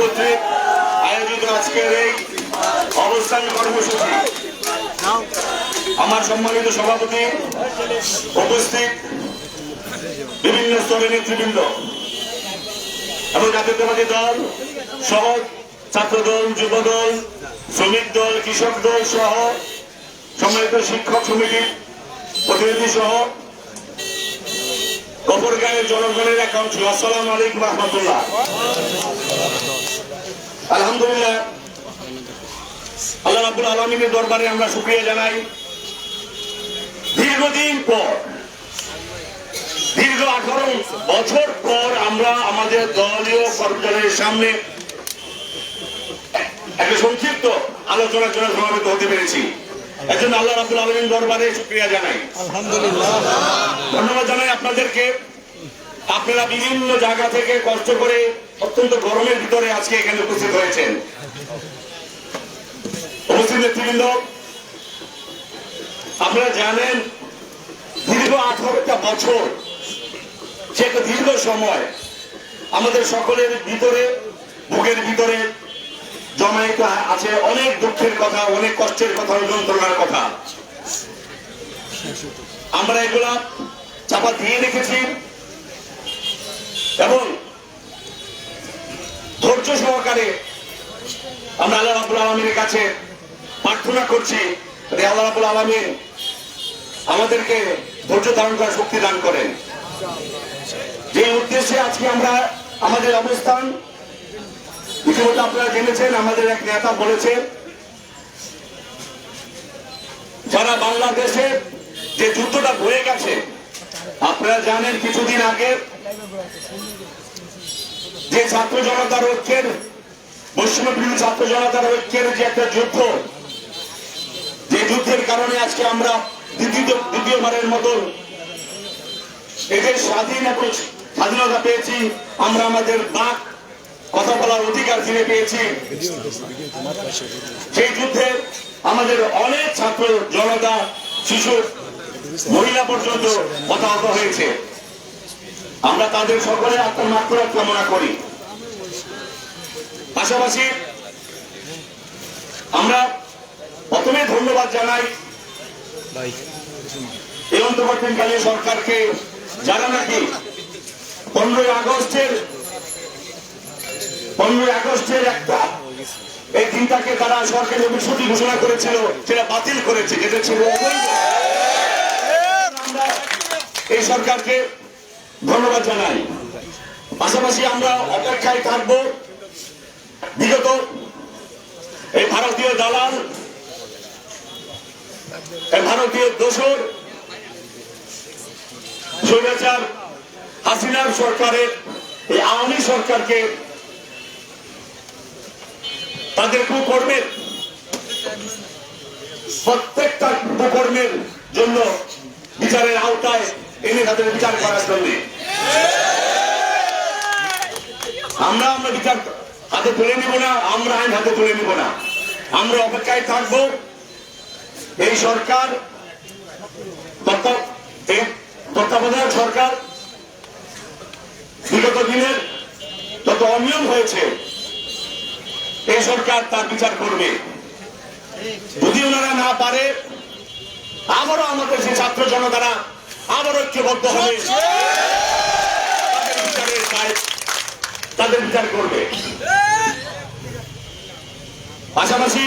কর্তৃক আয়োজিত আজকের এই অবস্থান কর্মসূচি আমার সম্মানিত সভাপতি, উপস্থিত বিভিন্ন স্তরের নেতৃবৃন্দ এবং জাতীয়তাবাদী দল সহ ছাত্র দল, যুব দল, শ্রমিক দল, কৃষক দল সহ সম্মানিত শিক্ষক সমিতির প্রতিনিধি সহ গফরগাঁয়ের জনগণের একাংশ, আসসালামু আলাইকুম রহমতুল্লাহ। আলহামদুলিল্লাহ, আল্লাহ রাব্বুল আলামিনের দরবারে আমরা শুকরিয়া জানাই। দীর্ঘদিন পর, দীর্ঘ 18 বছর পর আমরা আমাদের দলীয় কর্মচারীর সামনে একটা সংক্ষিপ্ত আলোচনার জন্য সমাবেত হতে পেরেছি। এর জন্য আল্লাহ রাব্বুল আলামিনের দরবারে শুকরিয়া জানাই। আলহামদুলিল্লাহ, ধন্যবাদ জানাই আপনাদেরকে। আপনারা বিভিন্ন জায়গা থেকে কষ্ট করে অত্যন্ত গরমের ভিতরে আজকে এখানে উপস্থিত হয়েছেন। উপস্থিত নেতৃবৃন্দ, আপনারা জানেন দীর্ঘ 18টা বছর, সে একটা দীর্ঘ সময় আমাদের সকলের ভিতরে, বুকের ভিতরে জমায়েত আছে অনেক দুঃখের কথা, অনেক কষ্টের কথা, যন্ত্রণার কথা। আমরা এগুলা চাপা দিয়ে রেখেছি এবং ধৈর্য সহকারে আমরা আল্লাহ রাব্বুল আলামিনের কাছে প্রার্থনা করছি যে আল্লাহ রাব্বুল আলামিন আমাদেরকে ধৈর্য ধারণ করার শক্তি দান করেন। যে উদ্দেশ্যে আজকে আমরা আমাদের অবস্থান, ইতিমধ্যে আপনারা জেনেছেন, আমাদের এক নেতা বলেছে যারা বাংলাদেশে যে যুদ্ধটা হয়ে গেছে, আপনারা জানেন কিছুদিন আগে যে ছাত্র জনতার ঐক্যের, বৈষম্যবিরোধী ছাত্র জনতার ঐক্যের যে একটা যুদ্ধ, যে যুদ্ধের কারণে আজকে আমরা দ্বিতীয়বারের মতো এদের স্বাধীনতা পেয়েছি, আমরা আমাদের বাক কথা বলার অধিকার ফিরে পেয়েছি। সেই যুদ্ধে আমাদের অনেক ছাত্র জনতা, শিশু, মহিলা পর্যন্ত হতাহত হয়েছে। আমরা তাদের সকলে আত্মার মাগফিরাত কামনা করি। পাশাপাশি আমরা প্রথমে ধন্যবাদ জানাই এই অন্তর্বর্তীকালীন সরকারকে, যারা নাকি 15ই আগস্টের একটা এই দিনটাকে তারা সরকারি ছুটি ঘোষণা করেছিল, সেটা বাতিল করেছে, যেটা ছিল অবৈধ। এই সরকারকে ধন্যবাদ জানাই। পাশাপাশি আমরা অপেক্ষায় থাকব বিগত এই ভারতীয় দালাল, এই ভারতীয় দোসর স্বৈরাচার হাসিনার সরকারের, এই আওয়ামী সরকারকে তাদের কুকর্মের, প্রত্যেকটা কুকর্মের জন্য বিচারের আওতায় এনে তাদের বিচার করার জন্য আমরা বিচার হাতে তুলে নিব না, আমরা আইন হাতে তুলে নিব না। আমরা অপেক্ষায় থাকব এই সরকার, তত্ত্বাবধায়ক সরকার বিগত দিনের যত অনিয়ম হয়েছে এই সরকার তার বিচার করবে। যদি ওনারা না পারে, আবারও আমাদের সেই ছাত্র জনতারা আবার ঐক্যবদ্ধ হবে, তাদের বিচার করবে। পাশাপাশি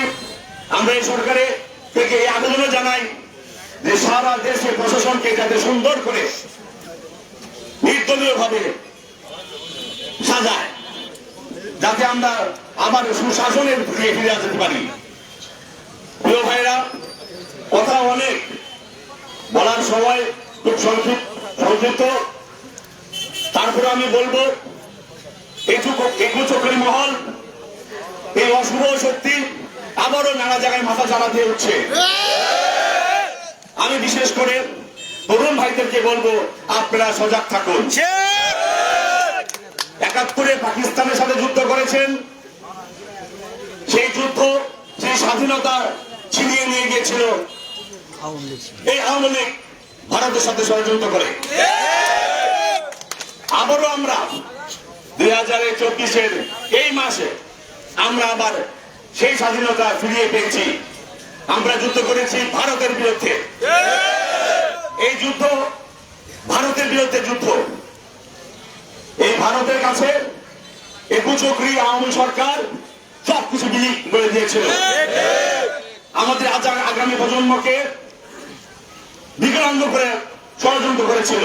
আমরা এই সরকারে থেকে এই আবেদনও জানাই যে সারা দেশে প্রশাসনকে যাতে সুন্দর করে নির্দলীয় ভাবে সাজায়, যাতে আমরা আবার সুশাসনের ফিরে আসতে পারি। প্রিয় ভাইরা, কথা অনেক, বলার সময় খুব সংক্ষিপ্ত। তারপরে আমি বলবো চোখের মহল, এই অশুভ শক্তি আবারও নানা জায়গায় মাথা চালা দিয়ে উঠছে। আমি বিশেষ করে তরুণ ভাইদেরকে বলবো, আপনারা সজাগ থাকুন। 71-এ পাকিস্তানের সাথে যুদ্ধ করেছেন, সেই যুদ্ধ, সেই স্বাধীনতা ছিনিয়ে নিয়ে গিয়েছিল এই আওয়ামী লীগ ভারতের সাথে ষড়যন্ত্র করে। আবারও আমরা 2024-এর এই মাসে আমরা আবার সেই স্বাধীনতা ফিরিয়ে পেয়েছি। আমরা যুদ্ধ করেছি ভারতের বিরুদ্ধে। এই যুদ্ধ ভারতের বিরুদ্ধে যুদ্ধ। এই ভারতের কাছে এই কুচক্রী আওয়ামী সরকার সবকিছু বিলীন করে দিয়েছিল। আমাদের আগামী প্রজন্মকে বিকলাঙ্গ করে ষড়যন্ত্র করেছিল,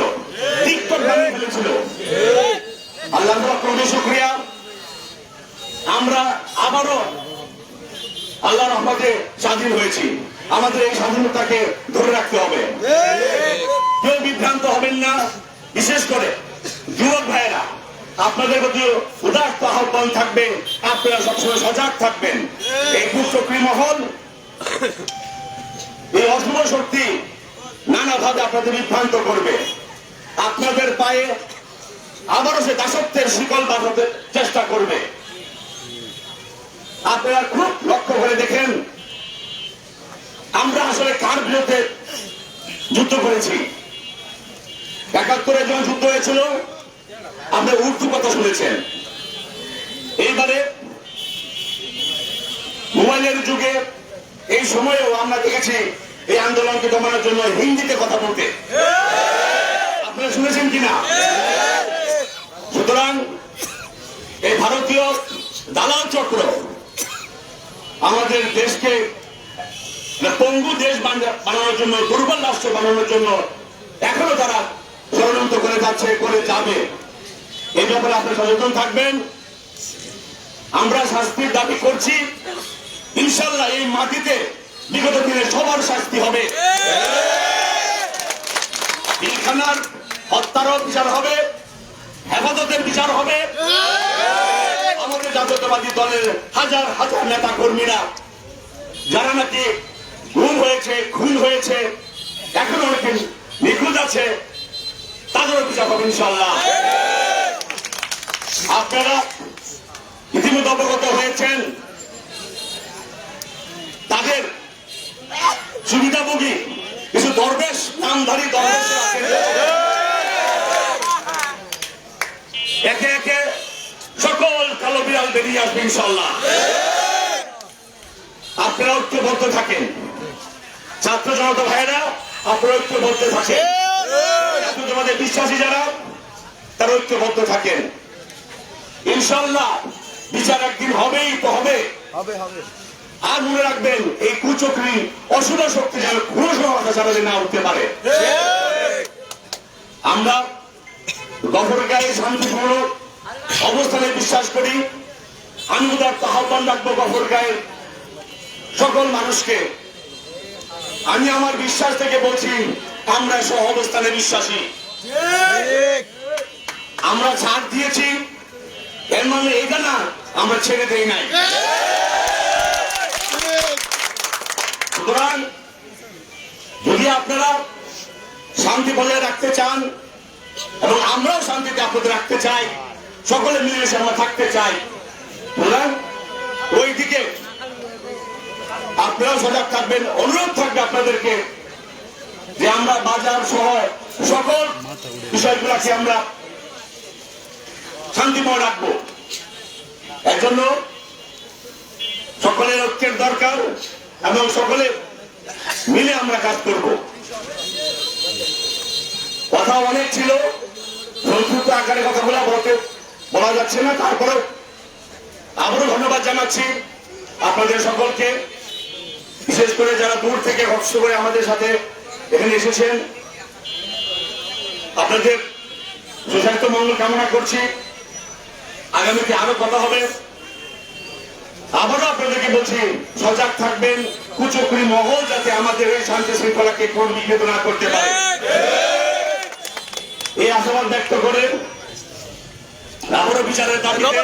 টিকটক বানিয়ে ফেলেছিল। আল্লাহ লক্ষ শুকরিয়া, আমরা আবারও আল্লাহর রহমতে স্বাধীন হয়েছি। আমাদের এই স্বাধীনতাকে ধরে রাখতে হবে। কেউ বিভ্রান্ত হবেন না। বিশেষ করে যুবক ভাইয়েরা, আপনাদের প্রতি উদাত্ত আহ্বান থাকবে, আপনারা সবসময় সজাগ থাকবেন। এই কুচক্রী মহল, এই অশুভ শক্তি নানাভাবে আপনাদের বিভ্রান্ত করবে। আপনাদের পায়ে আবারও সে দাসত্বের শিকল বাঁধাতে চেষ্টা করবে। আপনারা খুব লক্ষ্য করে দেখেন আমরা আসলে কার বিরুদ্ধে যুদ্ধ করেছি। 71-এ যখন যুদ্ধ হয়েছিল আপনারা উর্দু কথা শুনেছেন। এইবারে মোবাইলের যুগে এই সময়েও আমরা দেখেছি এই আন্দোলনকে দমানোর জন্য হিন্দিতে কথা বলতে। আপনারা শুনেছেন কিনা? সুতরাং এই ভারতীয় দালাল চক্র আমাদের দেশকে পঙ্গু দেশ বানানোর জন্য, দুর্বল রাষ্ট্র বানানোর জন্য এখনো তারা ষড়যন্ত্র করে যাচ্ছে, করে যাবে। এই ব্যাপারে আপনারা সচেতন থাকবেন। আমরা শাস্তির দাবি করছি। ইনশাল্লাহ এই মাটিতে বিগত দিনে সবার শাস্তি হবে। পিলখানার হত্যারও বিচার হবে, হেফাজতের বিচার হবে। আমাদের জাতীয়তাবাদী দলের হাজার হাজার নেতা কর্মীরা যারা নাকি গুম হয়েছে, খুন হয়েছে, এখন অনেকে নিখোঁজ আছে, তাদেরও বিচার হবে ইনশাল্লাহ। আপনারা ইতিমধ্যে অবগত হয়েছেন তাদের সুবিধাভোগী কিছু দরবেশ, নামধারী দরবেশ একে একে সকল কালো বিড়াল বেরিয়ে আসবে ইনশাল্লাহ। আপনারা ঐক্যবদ্ধ থাকেন। ছাত্র জনতা ভাইয়েরা আপনারা ঐক্যবদ্ধ থাকেন। জাতীয়তাবাদের বিশ্বাসী যারা তারা ঐক্যবদ্ধ থাকেন। ইনশাল্লাহ বিচার একদিন হবেই তো হবে। আর মনে রাখবেন এই কুচক্রী অশুভ শক্তি যেন কোনো সমস্যা চালাতে না উঠতে পারে। আমরা গফরগাঁয়ে শান্তিপূর্ণ অবস্থানে বিশ্বাস করি। আমি উদাত্ত আহ্বান রাখবো গফরগাঁয়ের সকল মানুষকে। আমি আমার বিশ্বাস থেকে বলছি, আমরা সহ অবস্থানে বিশ্বাসী। আমরা ছাড় দিয়েছি, এর মানে এটা না আমরা ছেড়ে দেই নাই। সুতরাং যদি আপনারা শান্তি বজায় রাখতে চান এবং আমরাও শান্তিতে আপনাদের রাখতে চাই, সকলে মিলেমিশে আমরা থাকতে চাই, সুতরাং ওই দিকে আপনারাও সজাগ থাকবেন। অনুরোধ থাকবে আপনাদেরকে যে আমরা বাজার সহ সকল বিষয়গুলোকে আমরা শান্তিময় রাখবো। এর জন্য সকলের ঐক্যের দরকার এবং সকলে মিলে আমরা কাজ করব। কথা অনেক ছিল, সংক্ষিপ্ত আকারে কথাগুলো বলা যাচ্ছে না। তারপরেও আবারও ধন্যবাদ জানাচ্ছি আপনাদের সকলকে, বিশেষ করে যারা দূর থেকে কষ্ট করে আমাদের সাথে এখানে এসেছেন। আপনাদের সুস্বাস্থ্য মঙ্গল কামনা করছি। আগামীতে আরো কথা হবে। আবারও আপনাদেরকে বলছি সজাগ থাকবেন। কুচক্রী মহল যাতে আমাদের এই শান্তি শৃঙ্খলাকে কোন বিঘ্নিত না করতে পারে, এই আশাবাদ ব্যক্ত করে আবারও বিচারের দাবিতে